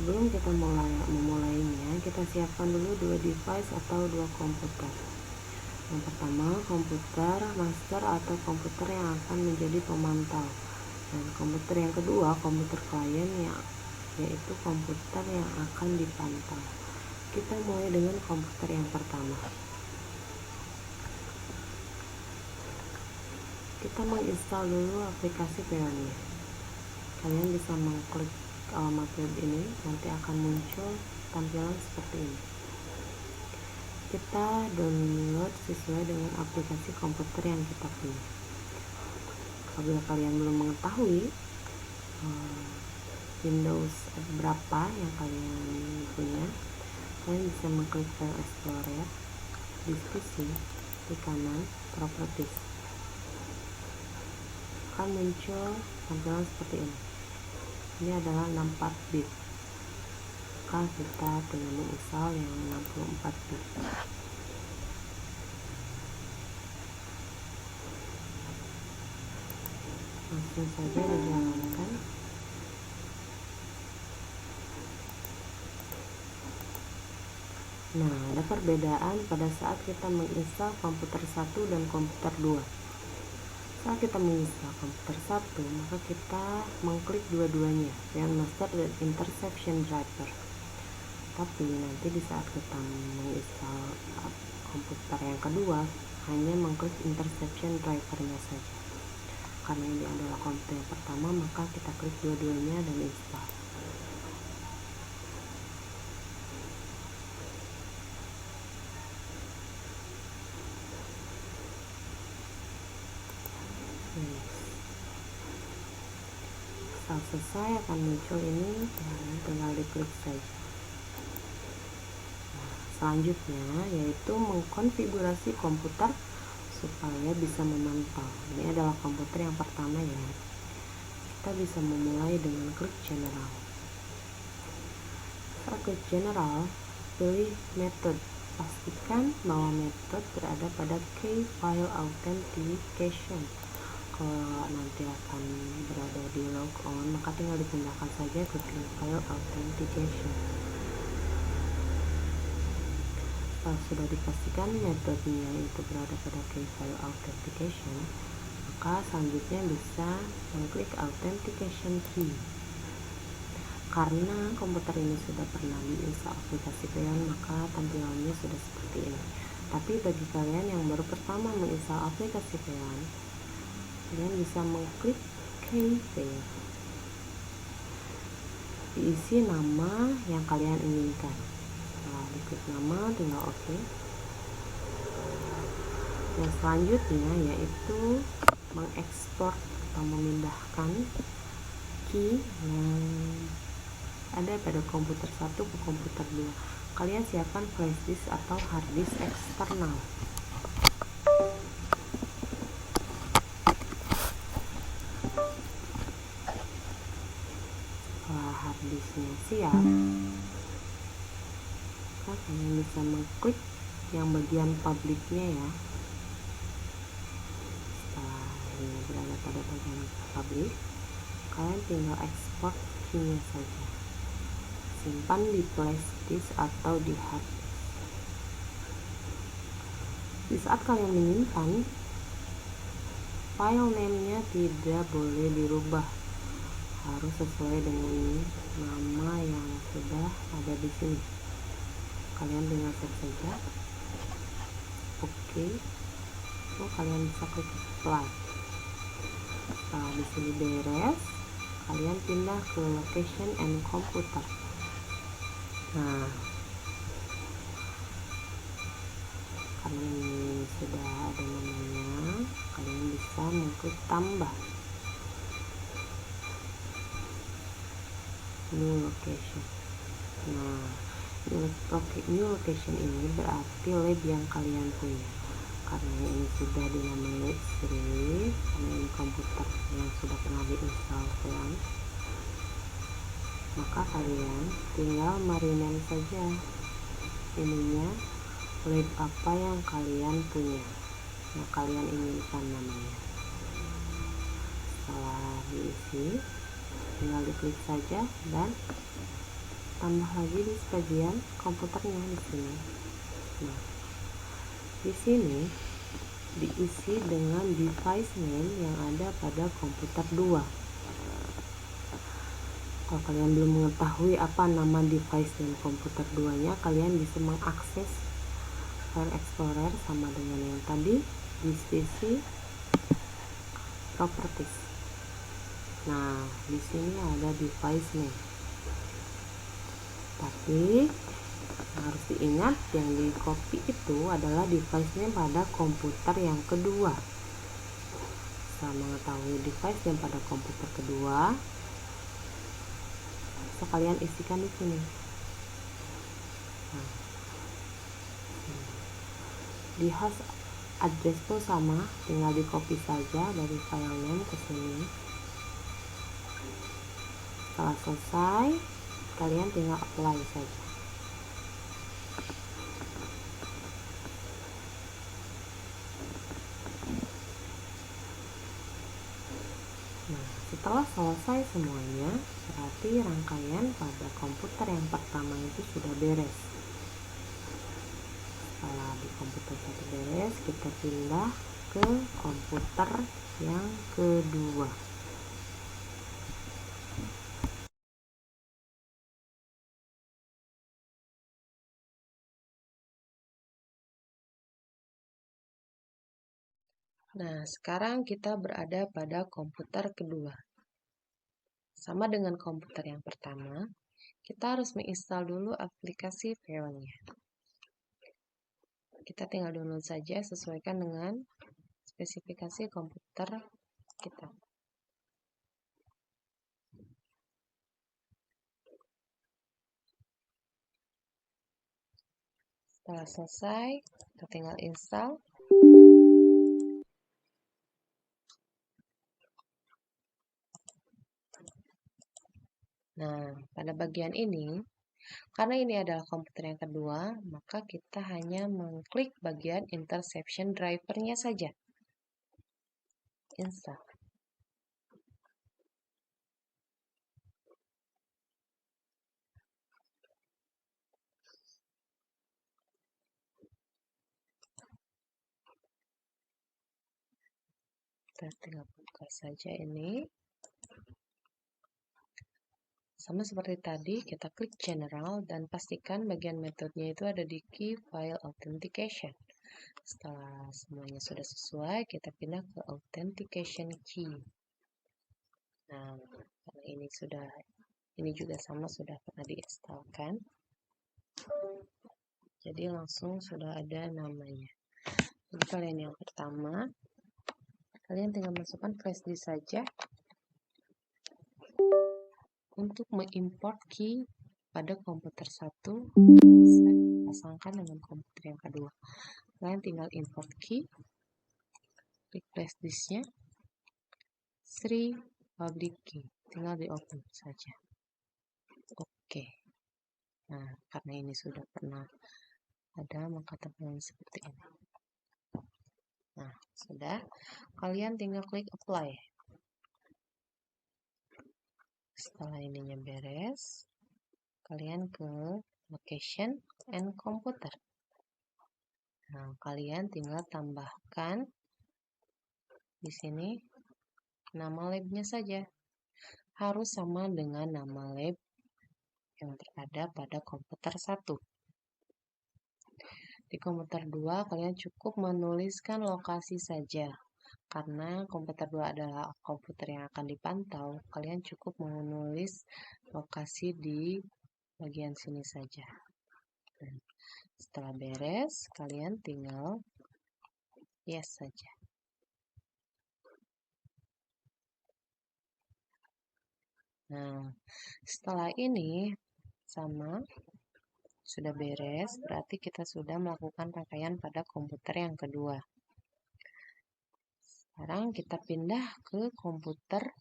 sebelum kita memulainya, kita siapkan dulu dua device atau dua komputer. Yang pertama, komputer master atau komputer yang akan menjadi pemantau, dan komputer yang kedua, komputer klien, yaitu komputer yang akan dipantau. Kita mulai dengan komputer yang pertama. Kita menginstal dulu aplikasi Peonnya. Kalian bisa mengklik alamat web ini, nanti akan muncul tampilan seperti ini. Kita download sesuai dengan aplikasi komputer yang kita punya. Apabila kalian belum mengetahui Windows berapa yang kalian punya, kalian bisa mengklik File Explorer di sisi di kanan Properties. Akan muncul tampilan seperti ini. Ini adalah 64 bit. Maka kita tinggal menginstal yang 64 bit. Langsung saja dijalankan. Nah, ada perbedaan pada saat kita menginstal komputer 1 dan komputer 2. Saat kita menginstal komputer 1, maka kita mengklik dua-duanya, Peon Master dan Interception Driver. Tapi nanti di saat kita menginstal komputer yang kedua, hanya mengklik Interception Drivernya saja. Karena ini adalah komputer yang pertama, maka kita klik dua-duanya dan install. Saat selesai akan muncul ini, tinggal diklik saja. Selanjutnya yaitu mengkonfigurasi komputer supaya bisa memantau. Ini adalah komputer yang pertama ya. Kita bisa memulai dengan klik General. Saat klik General, pilih Method. Pastikan bahwa metode berada pada Key File Authentication. Kalau nanti akan berada di logon, maka tinggal dipindahkan saja ke Key File Authentication. Kalau sudah dipastikan metodenya itu berada pada Key File Authentication, maka selanjutnya bisa mengklik Authentication Key. Karena komputer ini sudah pernah diinstal aplikasi Peon, maka tampilannya sudah seperti ini. Tapi bagi kalian yang baru pertama menginstal aplikasi Peon, kalian bisa mengklik Key Peon. Diisi nama yang kalian inginkan. Nah, diklik nama, tinggal OK. Yang selanjutnya yaitu mengekspor atau memindahkan key yang ada pada komputer 1 ke komputer 2. Kalian siapkan flash disk atau hard disk eksternal. Setelah hard disknya siap, maka kalian bisa mengklik yang bagian publiknya ya. Setelah ini berada pada bagian publik, kalian tinggal ekspor key-nya saja. Simpan di flash disk atau di hard disk. Di saat kalian menyimpan, file name-nya tidak boleh dirubah, harus sesuai dengan nama yang sudah ada di sini. Kalian tinggal save saja. Oke. Lalu kalian bisa klik apply. Setelah di sini beres, kalian pindah ke location and computer. Nah, karena ini sudah ada namanya, kalian bisa mengklik tambah new location. Nah, new location ini berarti lab yang kalian punya. Karena ini sudah dinamai istri, karena ini komputer yang sudah pernah diinstal Peon, maka kalian tinggal merename saja ininya lab apa yang kalian punya, yang kalian inginkan namanya. Setelah diisi, tinggal diklik saja dan tambah lagi di sebagian komputernya di sini. Nah, di sini diisi dengan device name yang ada pada komputer 2. Kalau kalian belum mengetahui apa nama device name komputer 2 nya, kalian bisa mengakses File Explorer sama dengan yang tadi di sisi properties. Nah, di sini ada device name. Tapi harus diingat yang di copy itu adalah device name pada komputer yang kedua. Setelah mengetahui device name pada komputer kedua, bisa kalian isikan di sini. Nah, di host address pun sama, tinggal di copy saja dari file name ke sini. Setelah selesai, kalian tinggal apply saja. Nah, setelah selesai semuanya, berarti rangkaian pada komputer yang pertama itu sudah beres. Setelah di komputer satu beres, kita pindah ke komputer yang kedua. Nah, sekarang kita berada pada komputer kedua. Sama dengan komputer yang pertama, kita harus menginstal dulu aplikasi filenya. Kita tinggal download saja sesuaikan dengan spesifikasi komputer kita. Setelah selesai, kita tinggal install. Nah, pada bagian ini, karena ini adalah komputer yang kedua, maka kita hanya mengklik bagian interception driver-nya saja. Install. Kita tinggal buka saja ini. Sama seperti tadi, kita klik general dan pastikan bagian metodenya itu ada di key file authentication. Setelah semuanya sudah sesuai, kita pindah ke authentication key. Nah, karena ini juga sama sudah pernah diinstalkan. Jadi langsung sudah ada namanya. Jadi kalian yang pertama, kalian tinggal masukkan flash disk saja untuk mengimport key pada komputer 1 bisa dipasangkan dengan komputer yang kedua. Kalian tinggal import key, klik flash disknya, Sri public key, tinggal di open saja. Oke. Nah, karena ini sudah pernah ada, maka tampilan seperti ini. Nah, sudah. Kalian tinggal klik apply. Setelah ininya beres, kalian ke location and computer. Nah, kalian tinggal tambahkan di sini nama labnya saja. Harus sama dengan nama lab yang berada pada komputer 1. Di komputer 2, kalian cukup menuliskan lokasi saja. Karena komputer 2 adalah komputer yang akan dipantau, kalian cukup menulis lokasi di bagian sini saja. Dan setelah beres, kalian tinggal yes saja. Nah, setelah ini sama sudah beres, berarti kita sudah melakukan rangkaian pada komputer yang kedua. Sekarang kita pindah ke komputer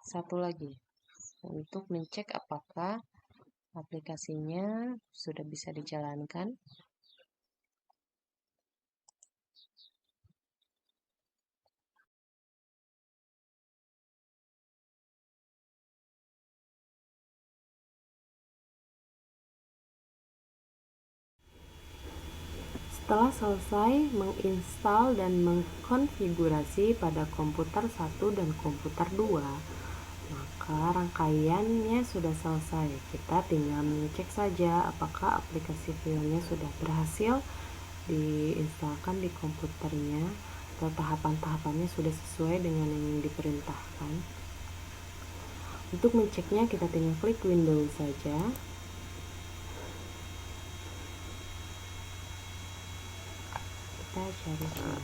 satu lagi untuk mencek apakah aplikasinya sudah bisa dijalankan. Setelah selesai menginstal dan mengkonfigurasi pada komputer 1 dan komputer 2, maka rangkaiannya sudah selesai. Kita tinggal mengecek saja apakah aplikasi filenya sudah berhasil diinstalkan di komputernya atau tahapan-tahapannya sudah sesuai dengan yang diperintahkan. Untuk menceknya kita tinggal klik Windows saja. Kita cari sini.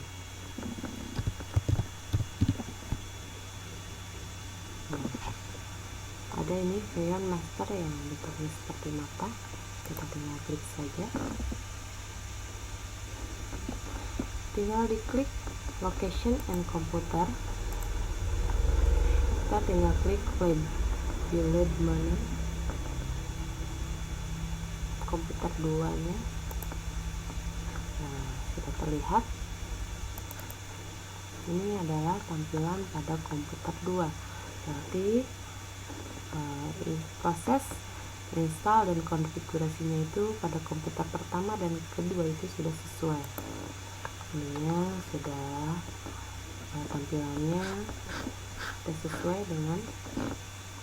Ada ini Freon Master yang ditulis seperti mata. Kita tinggal klik saja. Tinggal diklik Location and Computer. Kita tinggal klik build mana komputer 2 nya. Nah, sudah terlihat. Ini adalah tampilan pada komputer 2. Berarti proses install dan konfigurasinya itu pada komputer pertama dan kedua itu sudah sesuai. Ininya sudah tampilannya sudah sesuai dengan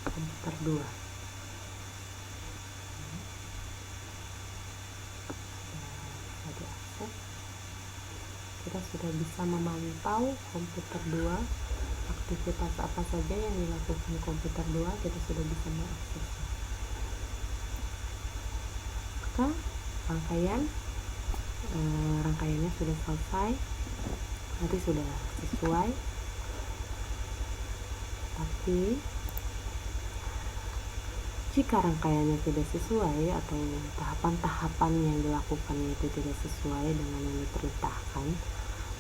komputer 2. Kita sudah bisa memantau komputer 2, aktivitas apa saja yang dilakukan komputer 2 kita sudah bisa mengakses. Maka rangkaiannya sudah selesai, nanti sudah sesuai. Tapi jika rangkaiannya tidak sesuai atau tahapan-tahapan yang dilakukan itu tidak sesuai dengan yang diperintahkan,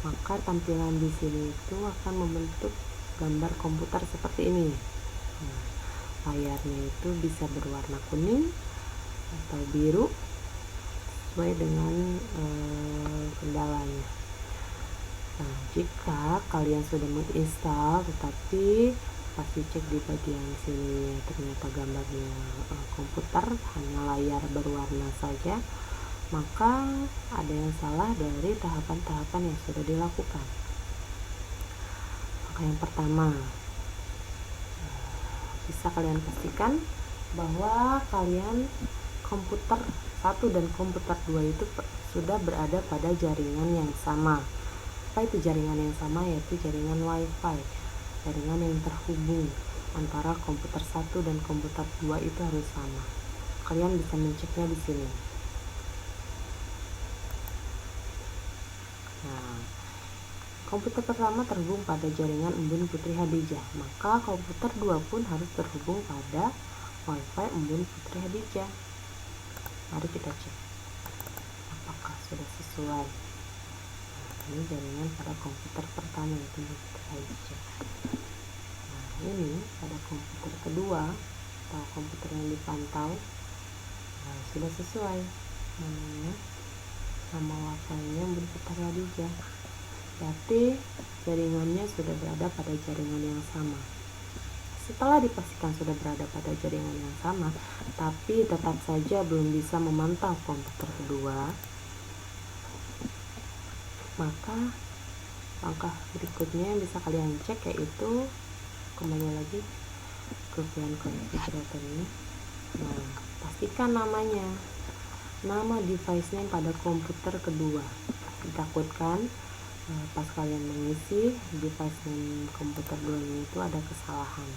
maka tampilan di sini itu akan membentuk gambar komputer seperti ini. Nah, layarnya itu bisa berwarna kuning atau biru sesuai dengan kendalanya. Nah, jika kalian sudah menginstal tetapi pasti cek di bagian sini ternyata gambarnya komputer hanya layar berwarna saja, maka ada yang salah dari tahapan-tahapan yang sudah dilakukan. Maka yang pertama, bisa kalian pastikan bahwa kalian komputer 1 dan komputer 2 itu sudah berada pada jaringan yang sama. Apa itu jaringan yang sama? Yaitu jaringan WiFi, jaringan yang terhubung antara komputer 1 dan komputer 2 itu harus sama. Kalian bisa menceknya di sini. Nah, komputer pertama terhubung pada jaringan Embun Putri Hadijah, maka komputer 2 pun harus terhubung pada WiFi Embun Putri Hadijah. Mari kita cek apakah sudah sesuai. Nah, ini jaringan pada komputer pertama yaitu Embun Putri Hadijah. Nah, ini pada komputer kedua atau komputer yang dipantau, nah, sudah sesuai namanya, nama WiFi-nya Embun Putri Hadijah. Berarti jaringannya sudah berada pada jaringan yang sama. Setelah dipastikan sudah berada pada jaringan yang sama, tapi tetap saja belum bisa memantau komputer kedua, maka langkah berikutnya yang bisa kalian cek yaitu kembali lagi ke VLAN configurator ini. Nah, pastikan namanya, nama device name pada komputer kedua. Ditakutkan pas kalian mengisi device name komputer 2 itu ada kesalahan.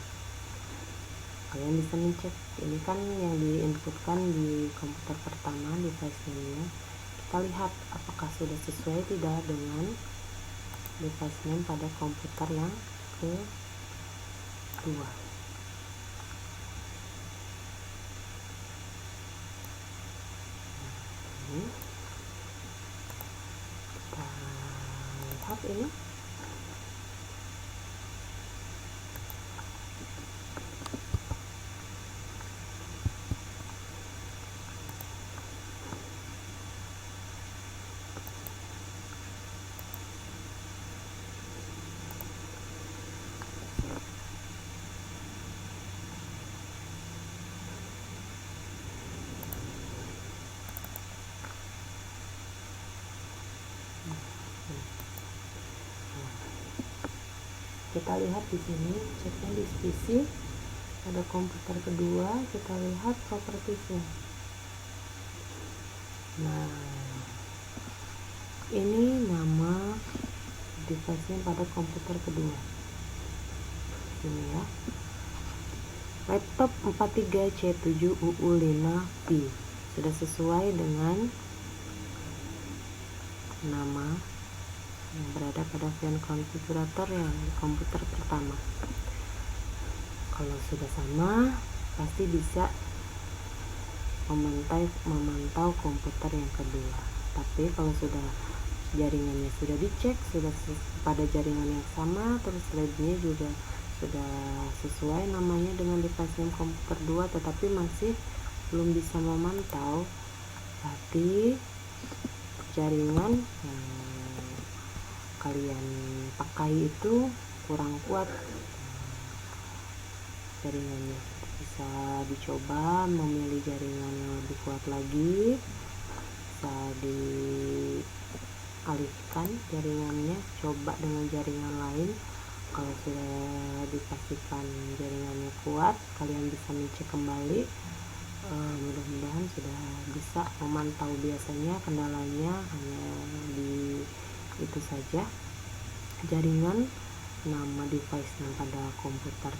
Kalian bisa mencek, ini kan yang diinputkan di komputer pertama device name-nya. Kita lihat apakah sudah sesuai tidak dengan device name pada komputer yang kedua. Ini kita lihat ini. kita lihat di sini, ceknya di PC. Pada komputer kedua kita lihat propertiesnya. Nah, ini nama device-nya pada komputer kedua. Ini ya. Laptop 43C7UU5P sudah sesuai dengan nama yang berada pada VN konfigurator yang di komputer pertama. Kalau sudah sama, pasti bisa memantau komputer yang kedua. Tapi kalau sudah jaringannya sudah dicek, sudah pada jaringan yang sama, terus LED-nya juga sudah sesuai namanya dengan device name komputer 2, tetapi masih belum bisa memantau, berarti jaringan yang kalian pakai itu kurang kuat jaringannya. Bisa dicoba memilih jaringan yang lebih kuat lagi, bisa dialihkan jaringannya, coba dengan jaringan lain. Kalau sudah dipastikan jaringannya kuat, kalian bisa mencek kembali. Mudah-mudahan sudah bisa memantau. Biasanya kendalanya hanya di itu saja, jaringan, nama device yang pada komputer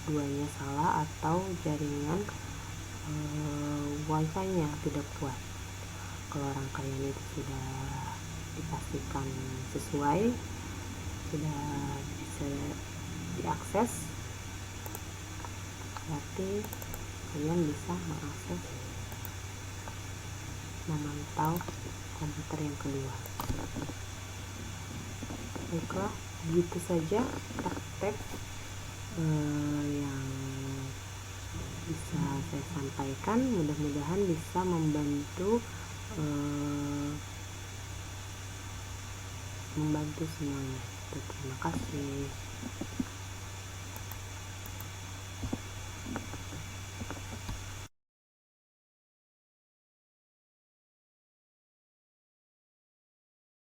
duanya salah, atau jaringan wifi nya tidak kuat. Kalau rangkaian itu sudah dipastikan sesuai, sudah bisa diakses, berarti kalian bisa mengakses, memantau komputer yang kedua. Baiklah, begitu saja praktek yang bisa saya sampaikan. Mudah-mudahan bisa membantu semuanya. Terima kasih.